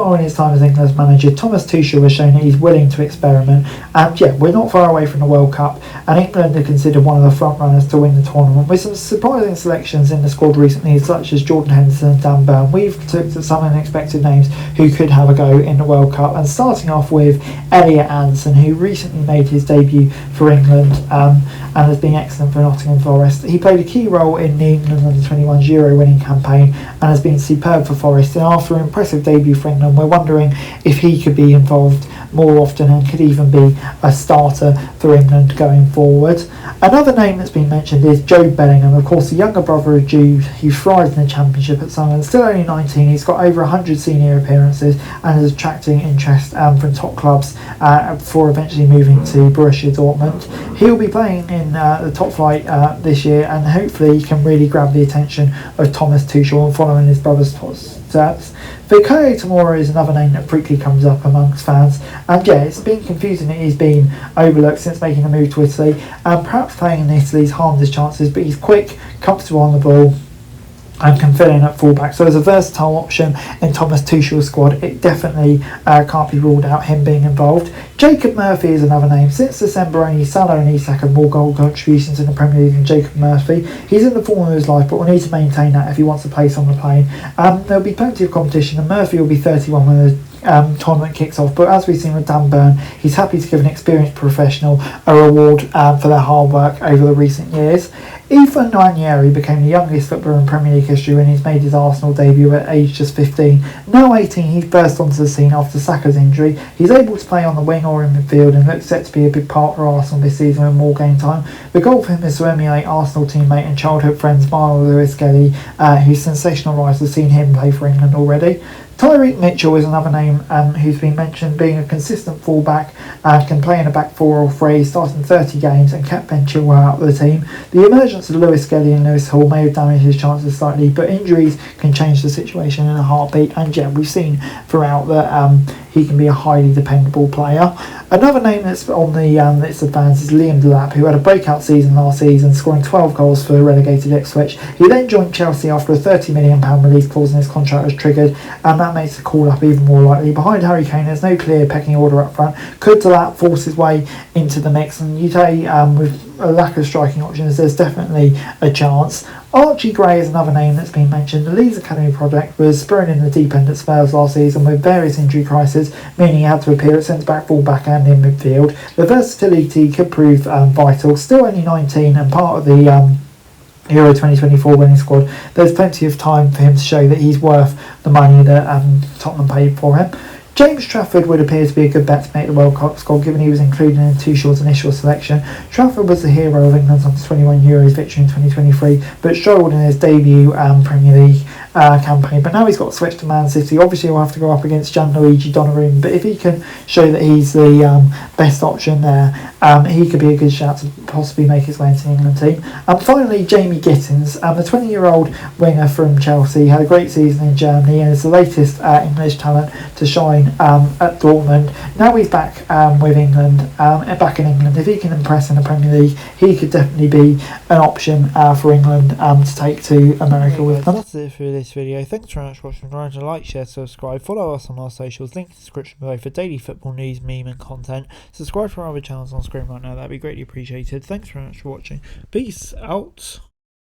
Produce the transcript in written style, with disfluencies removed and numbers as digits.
far in his time as England's manager, Thomas Tuchel has shown that he's willing to experiment, and yeah, we're not far away from the World Cup, and England are considered one of the front runners to win the tournament, with some surprising selections in the squad recently, such as Jordan Henderson and Dan Burn. We've took some unexpected names who could have a go in the World Cup, and starting off with Elliot Anderson, who recently made his debut for England and has been excellent for Nottingham Forest. He played a key role in the England Under-21's Euro winning campaign and has been superb for Forest, and after an impressive debut for England, we're wondering if he could be involved more often and could even be a starter for England going forward. Another name that's been mentioned is Jobe Bellingham, of course the younger brother of Jude, who thrived in the Championship at Sunderland. Still only 19, he's got over 100 senior appearances and is attracting interest from top clubs before eventually moving to Borussia Dortmund. He'll be playing in the top flight this year, and hopefully he can really grab the attention of Thomas Tuchel and following his brother's steps. Fikayo Tomori is another name that frequently comes up amongst fans, and yeah, it's been confusing that he's been overlooked since making the move to Italy, and perhaps playing in Italy's harmed his chances, but he's quick, comfortable on the ball, and can fill in at fullback. So as a versatile option in Thomas Tuchel's squad, it definitely can't be ruled out him being involved. Jacob Murphy is another name. Since December, only Salah and Isak have more goal contributions in the Premier League than Jacob Murphy. He's in the form of his life, but will need to maintain that if he wants to place on the plane. There'll be plenty of competition, and Murphy will be 31 when the tournament kicks off, but as we've seen with Dan Burn, he's happy to give an experienced professional a reward for their hard work over the recent years. Ethan Nwaneri became the youngest footballer in Premier League history when he's made his Arsenal debut at age just 15. Now 18, he's burst onto the scene after Saka's injury. He's able to play on the wing or in midfield and looks set to be a big part for Arsenal this season with more game time. The goal for him is to emulate Arsenal teammate and childhood friend Manuel Lewis Kelly, whose sensational rise has seen him play for England already. Tyreek Mitchell is another name who's been mentioned, being a consistent fullback, can play in a back four or three, starting 30 games and kept Ben Chilwell out of the team. The emergence of Lewis Kelly and Lewis Hall may have damaged his chances slightly, but injuries can change the situation in a heartbeat, and yeah, we've seen throughout that he can be a highly dependable player. Another name that's on the list of fans is Liam Delap, who had a breakout season last season, scoring 12 goals for relegated Ipswich. He then joined Chelsea after a £30 million release clause in his contract was triggered, and that makes the call up even more likely. Behind Harry Kane, there's no clear pecking order up front. Could Delap force his way into the mix? And you say with a lack of striking options, there's definitely a chance. Archie Gray is another name that's been mentioned. The Leeds Academy project was thrown in the deep end at Spurs last season with various injury crises, meaning he had to appear at centre-back, full-back and in midfield. The versatility could prove vital. Still only 19 and part of the Euro 2024 winning squad, there's plenty of time for him to show that he's worth the money that Tottenham paid for him. James Trafford would appear to be a good bet to make the World Cup squad, given he was included in Tuchel's initial selection. Trafford was the hero of England's Under-21 Euros victory in 2023, but struggled in his debut Premier League campaign. But now he's got switched to Man City. Obviously he'll have to go up against Gianluigi Donnarumma, but if he can show that he's the best option there, he could be a good shout to possibly make his way into the England team. And finally, Jamie Gittins, the 20-year-old winger from Chelsea, had a great season in Germany and is the latest English talent to shine at Dortmund. Now he's back with England, back in England. If he can impress in the Premier League, he could definitely be an option for England to take to America with them. That's it for this video. Thanks very much for watching. Remember to like, share, subscribe, follow us on our socials, link in the description below for daily football news, meme and content. Subscribe for our other channels on screen right now, that'd be greatly appreciated. Thanks very much for watching. Peace out.